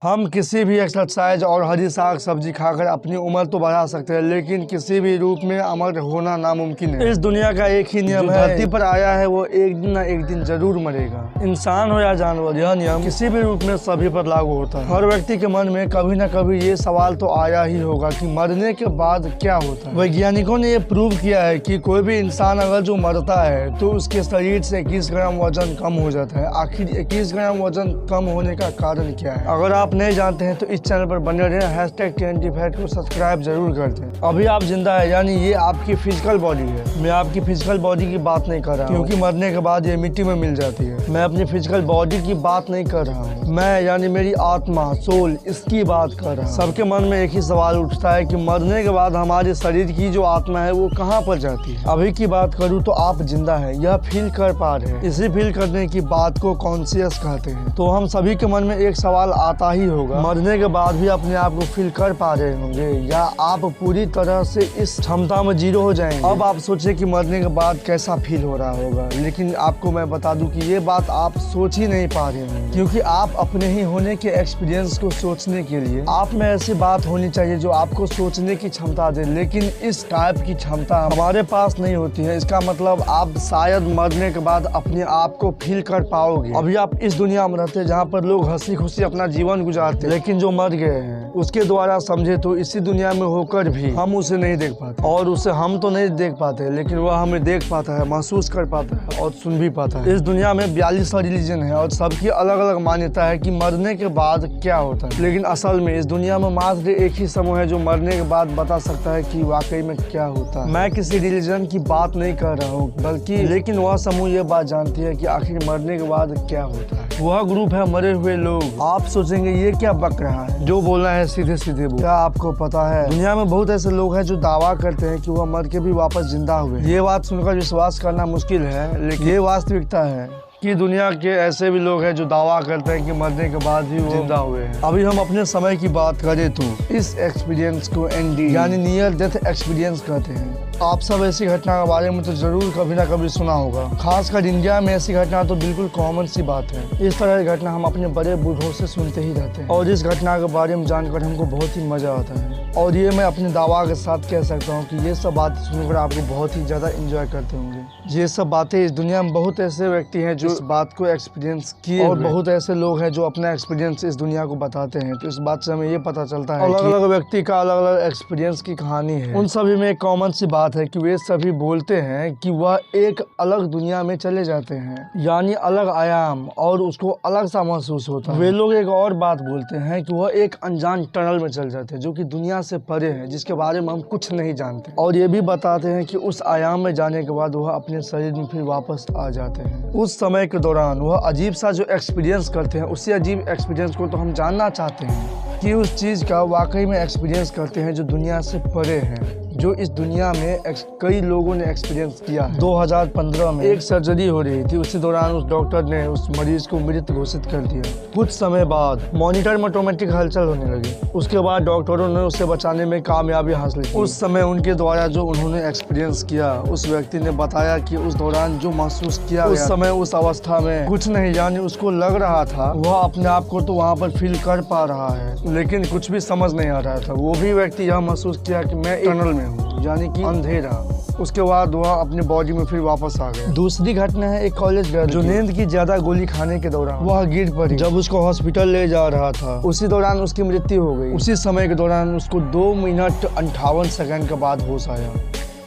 हम किसी भी एक्सरसाइज और हरी साग सब्जी खाकर अपनी उम्र तो बढ़ा सकते हैं, लेकिन किसी भी रूप में अमर होना नामुमकिन है। इस दुनिया का एक ही नियम है, धरती पर आया है वो एक दिन ना एक दिन जरूर मरेगा। इंसान हो या जानवर, यह नियम किसी भी रूप में सभी पर लागू होता है। हर व्यक्ति के मन में कभी न कभी ये सवाल तो आया ही होगा कि मरने के बाद क्या होता है। वैज्ञानिकों ने ये प्रूव किया है कि कोई भी इंसान अगर जो मरता है तो उसके शरीर से 21 ग्राम वजन कम हो जाता है। आखिर 21 ग्राम वजन कम होने का कारण क्या है? अगर आप नहीं जानते हैं तो इस चैनल पर बने रहें। #TNT को सब्सक्राइब जरूर कर दें। अभी आप जिंदा है यानी ये आपकी फिजिकल बॉडी है। मैं आपकी फिजिकल बॉडी की बात नहीं कर रहा हूँ, क्योंकि मरने के बाद ये मिट्टी में मिल जाती है। मैं अपनी फिजिकल बॉडी की बात नहीं कर रहा हूँ, मैं यानी मेरी आत्मा, सोल, इसकी बात कर रहा हूँ। सबके मन में एक ही सवाल उठता है कि मरने के बाद हमारे शरीर की जो आत्मा है वो कहाँ पर जाती है। अभी की बात करूँ तो आप जिंदा है, यह फील कर पा रहे हैं। इसी फील करने की बात को कॉन्शियस कहते हैं। तो हम सभी के मन में एक सवाल आता ही होगा, मरने के बाद भी अपने आप को फील कर पा रहे होंगे या आप पूरी तरह से इस क्षमता में जीरो हो जाएंगे। अब आप सोचे कि मरने के बाद कैसा फील हो रहा होगा, लेकिन आपको मैं बता दूं कि ये बात आप सोच ही नहीं पा रहे होंगे, क्योंकि आप अपने ही होने के एक्सपीरियंस को सोचने के लिए आप में ऐसी बात होनी चाहिए जो आपको सोचने की क्षमता दे, लेकिन इस टाइप की क्षमता हमारे पास नहीं होती है। इसका मतलब आप शायद मरने के बाद अपने आप को फील कर पाओगे। अभी आप इस दुनिया में रहते हैं जहाँ पर लोग हंसी खुशी अपना जीवन गुजारते, लेकिन जो मर गए हैं उसके द्वारा समझे तो इसी दुनिया में होकर भी हम उसे नहीं देख पाते, और उसे हम तो नहीं देख पाते लेकिन वह हमें देख पाता है, महसूस कर पाता है और सुन भी पाता है। इस दुनिया में 42 रिलीजन है और सबकी अलग अलग मान्यता है कि मरने के बाद क्या होता है, लेकिन असल में इस दुनिया में मात्र एक ही समूह है जो मरने के बाद बता सकता है कि वाकई में क्या होता है। मैं किसी रिलीजन की बात नहीं कर रहा हूँ बल्कि लेकिन वह समूह ये बात जानती है कि आखिर मरने के बाद क्या होता है। वह ग्रुप है मरे हुए लोग। आप सोचेंगे ये क्या बक रहा है, जो बोलना है सीधे सीधे बोल। क्या आपको पता है दुनिया में बहुत ऐसे लोग हैं जो दावा करते हैं कि वह मर के भी वापस जिंदा हुए। ये बात सुनकर विश्वास करना मुश्किल है, लेकिन ये वास्तविकता है कि दुनिया के ऐसे भी लोग हैं जो दावा करते हैं कि मरने के बाद भी वो जिंदा हुए हैं। अभी हम अपने समय की बात करें तो इस एक्सपीरियंस को ND यानी नियर डेथ एक्सपीरियंस कहते हैं। आप सब ऐसी घटना के बारे में तो जरूर कभी ना कभी सुना होगा। खासकर इंडिया में ऐसी घटना तो बिल्कुल कॉमन सी बात है। इस तरह की घटना हम अपने बड़े बूढ़ों से सुनते ही रहते हैं और इस घटना के बारे में जानकर हमको बहुत ही मजा आता है। और ये मैं अपने दावा के साथ कह सकता हूँ कि ये सब बातें सुनकर आपको बहुत ही ज्यादा इंजॉय करते होंगे। ये सब बातें इस दुनिया में बहुत ऐसे व्यक्ति हैं जो इस बात को एक्सपीरियंस किए, और बहुत ऐसे लोग हैं जो अपना एक्सपीरियंस इस दुनिया को बताते हैं। तो इस बात से हमें ये पता चलता है अलग अलग व्यक्ति का अलग अलग एक्सपीरियंस की कहानी है। उन सभी में एक कॉमन सी बात है कि वे सभी बोलते हैं कि वह एक अलग दुनिया में चले जाते हैं, यानी अलग आयाम, और उसको अलग सा महसूस होता है। वे लोग एक और बात बोलते हैं कि वह एक अनजान टनल में चल जाते हैं जो कि दुनिया से परे है, जिसके बारे में हम कुछ नहीं जानते। और ये भी बताते हैं कि उस आयाम में जाने के बाद वह अपने शरीर में फिर वापस आ जाते हैं। उस समय के दौरान वह अजीब सा जो एक्सपीरियंस करते हैं, उसी अजीब एक्सपीरियंस को तो हम जानना चाहते हैं कि उस चीज़ का वाकई में एक्सपीरियंस करते हैं जो दुनिया से परे है, जो इस दुनिया में कई लोगों ने एक्सपीरियंस किया है। 2015 में एक सर्जरी हो रही थी, उसी दौरान उस डॉक्टर ने उस मरीज को मृत घोषित कर दिया। कुछ समय बाद मॉनिटर में ऑटोमेटिक हलचल होने लगी। उसके बाद डॉक्टरों ने उसे बचाने में कामयाबी हासिल की। उस समय उनके द्वारा जो उन्होंने एक्सपीरियंस किया, उस व्यक्ति ने बताया कि उस दौरान जो महसूस किया उस समय उस अवस्था में कुछ नहीं, यानी उसको लग रहा था वह अपने आप को तो वहाँ पर फील कर पा रहा है, लेकिन कुछ भी समझ नहीं आ रहा था। वो भी व्यक्ति यह महसूस किया कि मैं टनल में हूँ, यानी कि अंधेरा। उसके बाद वह अपनी बॉडी में फिर वापस आ गया। दूसरी घटना है एक कॉलेज गर्ल जो नींद की ज्यादा गोली खाने के दौरान वह गिर पड़ी। जब उसको हॉस्पिटल ले जा रहा था उसी दौरान उसकी मृत्यु हो गई। उसी समय के दौरान उसको 2 मिनट 58 सेकंड के बाद होश आया।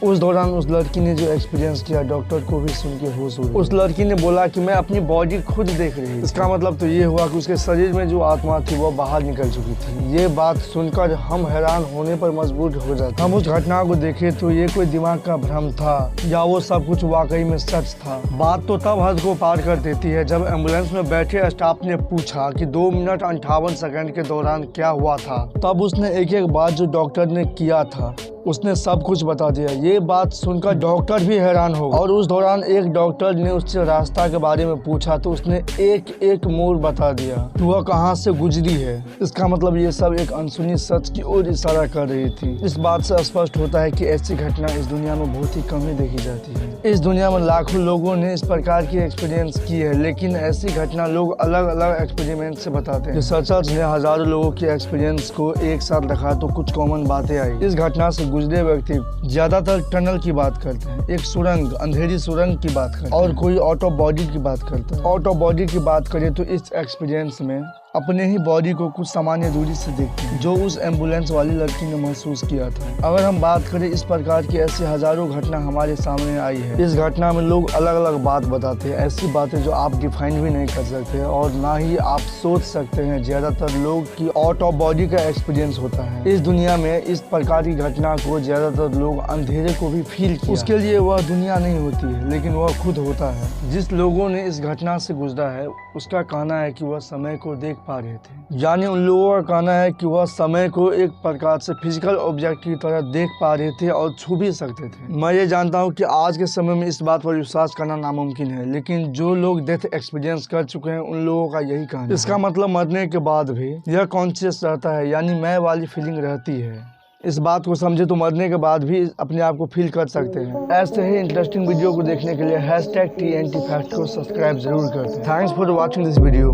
उस दौरान उस लड़की ने जो एक्सपीरियंस किया, डॉक्टर को भी सुन के होश उड़ गई। उस लड़की ने बोला कि मैं अपनी बॉडी खुद देख रही थी। इसका मतलब तो ये हुआ कि उसके शरीर में जो आत्मा थी वो बाहर निकल चुकी थी। ये बात सुनकर हम हैरान होने पर मजबूर हो जाते। हम उस घटना को देखे तो ये कोई दिमाग का भ्रम था या वो सब कुछ वाकई में सच था। बात तो तब हद को पार कर देती है जब एम्बुलेंस में बैठे स्टाफ ने पूछा कि 2 मिनट 58 सेकंड के दौरान क्या हुआ था। तब उसने एक एक बात जो डॉक्टर ने किया था उसने सब कुछ बता दिया। ये बात सुनकर डॉक्टर भी हैरान हो गया और उस दौरान एक डॉक्टर ने उससे रास्ता के बारे में पूछा तो उसने एक एक मोड़ बता दिया कि वह कहाँ से गुजरी है। इसका मतलब ये सब एक अनसुनी सच की ओर इशारा कर रही थी। इस बात से स्पष्ट होता है कि ऐसी घटना इस दुनिया में बहुत ही कम ही देखी जाती है। इस दुनिया में लाखों लोगों ने इस प्रकार की एक्सपीरियंस की है, लेकिन ऐसी घटना लोग अलग अलग एक्सपेरिमेंट से बताते हैं। रिसर्चर्स ने हजारों लोगों के एक्सपीरियंस को एक साथ रखा तो कुछ कॉमन बातें आई। इस घटना से गुजरे व्यक्ति ज्यादातर टनल की बात करते हैं, एक सुरंग, अंधेरी सुरंग की बात करते हैं और कोई ऑटो बॉडी की बात करता है। ऑटो बॉडी की बात करें तो इस एक्सपीरियंस में अपने ही बॉडी को कुछ सामान्य दूरी से देखते हैं, जो उस एम्बुलेंस वाली लड़की ने महसूस किया था। अगर हम बात करें इस प्रकार की ऐसी हजारों घटना हमारे सामने आई है। इस घटना में लोग अलग अलग बात बताते हैं, ऐसी बातें जो आप डिफाइन भी नहीं कर सकते और ना ही आप सोच सकते हैं। ज्यादातर लोग की आउट ऑफ बॉडी का एक्सपीरियंस होता है। इस दुनिया में इस प्रकार की घटना को ज्यादातर लोग अंधेरे को भी फील किया। उसके लिए वह दुनिया नहीं होती है, लेकिन वह खुद होता है। जिस लोगों ने इस घटना से गुजरा है उसका कहना है कि वह समय को देख पा रहे थे। यानी उन लोगों का कहना है कि वह समय को एक प्रकार से फिजिकल ऑब्जेक्ट की तरह देख पा रहे थे और छू भी सकते थे। मैं ये जानता हूँ कि आज के समय में इस बात पर विश्वास करना नामुमकिन है, लेकिन जो लोग डेथ एक्सपीरियंस कर चुके हैं उन लोगों का यही कहना है। इसका मतलब मरने के बाद भी यह कॉन्शियस रहता है, यानी मैं वाली फीलिंग रहती है। इस बात को समझे तो मरने के बाद भी अपने आप को फील कर सकते हैं। ऐसे ही इंटरेस्टिंग वीडियो को देखने के लिए #TNT फैक्ट को सब्सक्राइब जरूर करते हैं। Thanks for watching this video.